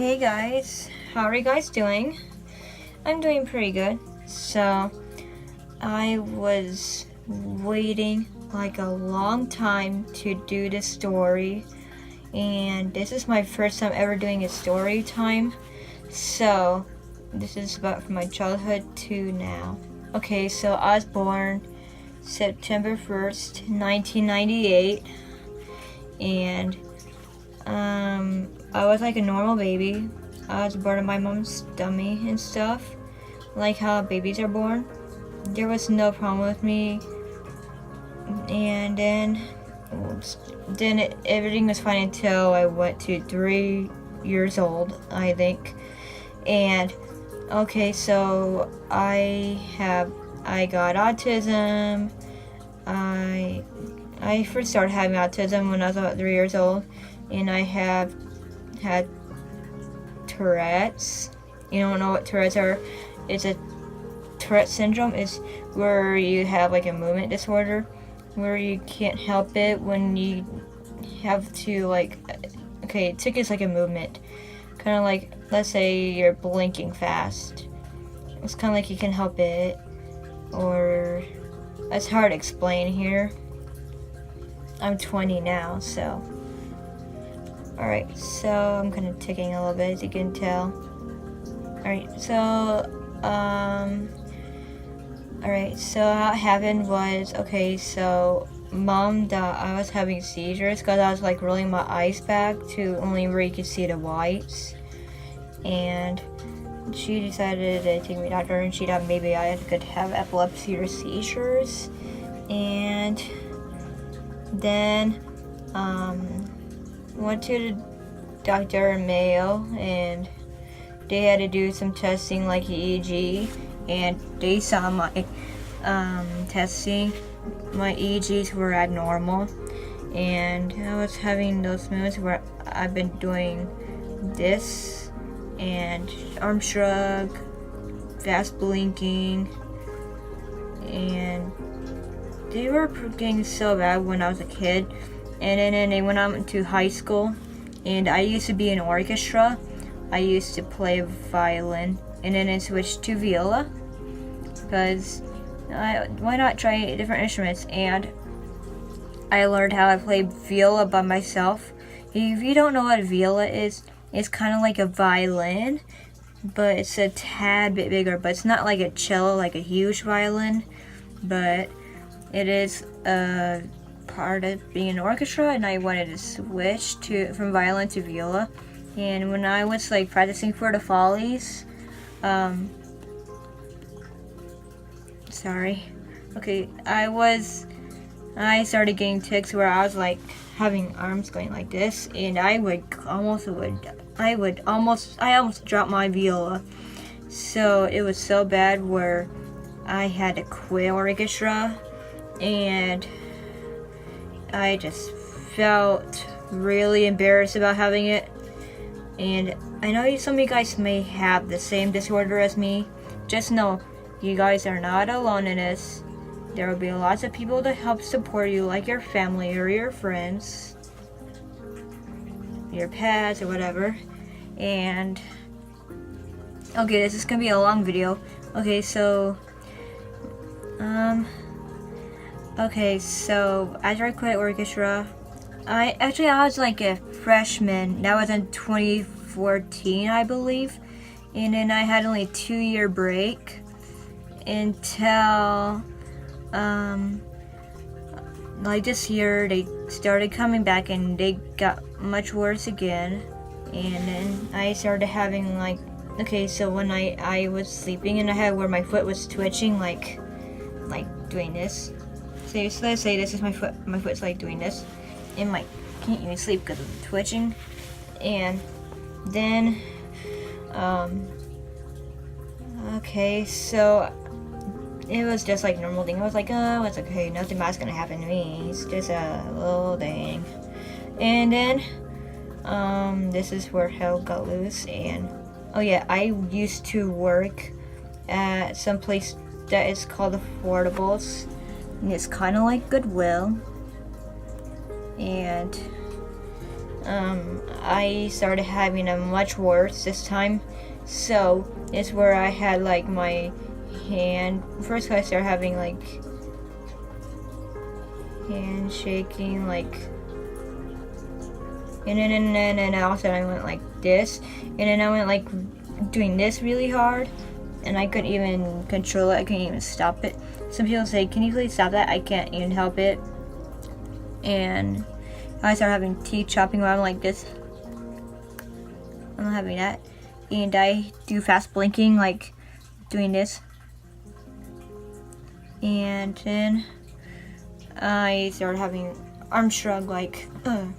Hey guys, how are you guys doing? I'm doing pretty good. So, I was waiting like a long time to do this story, and this is my first time ever doing a story time. So, this is about from my childhood to now. Okay, so I was born September 1st, 1998, and I was like a normal baby. I was born in my mom's tummy and stuff, like how babies are born. There was no problem with me, and then everything was fine until I went to 3 years old, I think. And okay, so I got autism. I first started having autism when I was about 3 years old, and I have had Tourette's. You don't know what Tourette's are? It's a Tourette syndrome is where you have like a movement disorder, where you can't help it when you have to tic is like a movement, kind of like, let's say you're blinking fast. It's kind of like you can help it, or it's hard to explain here. I'm 20 now, so. Alright, so I'm kind of ticking a little bit, as you can tell. Alright, so how it happened was, okay, so Mom thought I was having seizures because I was like rolling my eyes back to only where you could see the whites. And she decided to take me to the doctor, and she thought maybe I could have epilepsy or seizures. And then, went to the doctor in Mayo, and they had to do some testing like EEG, and they saw my testing. My EEGs were abnormal, and I was having those moments where I've been doing this and arm shrug, fast blinking, and they were getting so bad when I was a kid. And then they went on to high school, and I used to be in orchestra. I used to play violin, and then I switched to viola, because why not try different instruments? And I learned how to play viola by myself. If you don't know what viola is, it's kind of like a violin, but it's a tad bit bigger. But it's not like a cello, like a huge violin, but it is a part of being an orchestra, and I wanted to switch from violin to viola. And when I was like practicing for the Follies, I started getting tics where I was like having arms going like this, and I almost dropped my viola. So it was so bad where I had to quit orchestra, and I just felt really embarrassed about having it. And I know some of you guys may have the same disorder as me. Just know, you guys are not alone in this. There will be lots of people to help support you, like your family or your friends, your pets or whatever. And okay, this is gonna be a long video. Okay, so after I quit orchestra, I was like a freshman. That was in 2014, I believe. And then I had only a 2-year break until like this year they started coming back, and they got much worse again. And then I started having so one night I was sleeping, and I had where my foot was twitching, like doing this. So let's say this is my foot. My foot's like doing this, and can't even sleep because of the twitching. And then, so it was just like normal thing. I was like, oh, it's okay, nothing bad's gonna happen to me. It's just a little thing. And then, this is where hell got loose. And oh yeah, I used to work at some place that is called Affordables. And it's kind of like Goodwill. And I started having it much worse this time. So it's where I had like my hand. First, I started having like hand shaking, like, and then all of a sudden I went like this, and then I went like doing this really hard, and I couldn't even control it. I couldn't even stop it. Some people say, "Can you please stop that?" I can't even help it. And I started having teeth chopping while I'm like this. I'm not having that. And I do fast blinking, like doing this. And then I started having arm shrug, like, and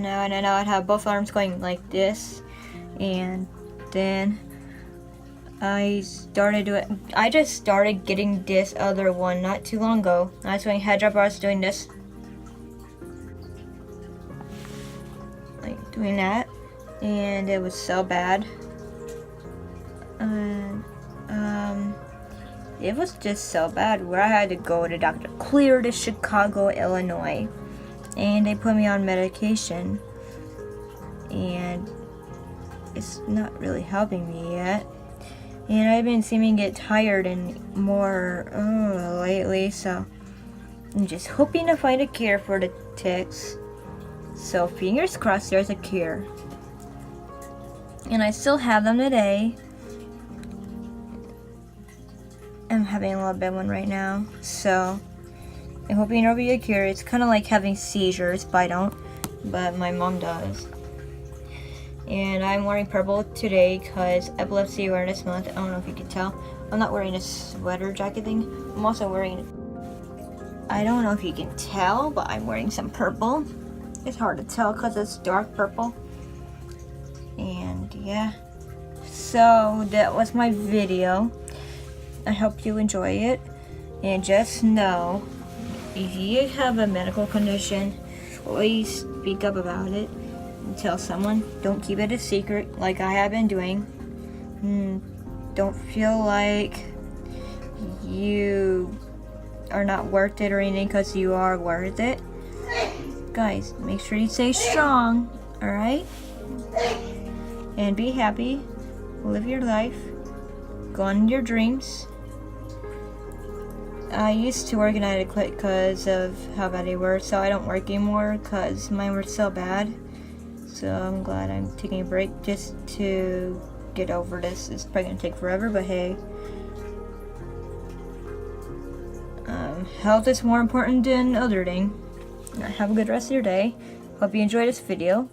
then I would have both arms going like this. And then I just started getting this other one not too long ago. I was doing head drop, I was doing this. Like doing that. And it was so bad. It was just so bad where I had to go to Dr. Clear to Chicago, Illinois. And they put me on medication. And it's not really helping me yet. And I've been seeming to get tired and more lately, so I'm just hoping to find a cure for the tics. So fingers crossed there's a cure. And I still have them today. I'm having a little bit one right now, so I'm hoping there'll be a cure. It's kind of like having seizures, but I don't. But my mom does. And I'm wearing purple today because Epilepsy Awareness Month. I don't know if you can tell. I'm not wearing a sweater jacket thing. I'm also wearing, I don't know if you can tell, but I'm wearing some purple. It's hard to tell because it's dark purple. And yeah. So that was my video. I hope you enjoy it. And just know, if you have a medical condition, always speak up about it. Tell someone. Don't keep it a secret like I have been doing. Don't feel like you are not worth it or anything, because you are worth it. Guys, make sure you stay strong, alright? And be happy. Live your life. Go on your dreams. I used to work and I had to quit because of how bad they were, so I don't work anymore because mine were so bad. So I'm glad I'm taking a break just to get over this. It's probably gonna take forever, but hey. Health is more important than other thing. Have a good rest of your day. Hope you enjoyed this video.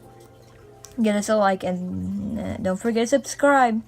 Give us a like and don't forget to subscribe.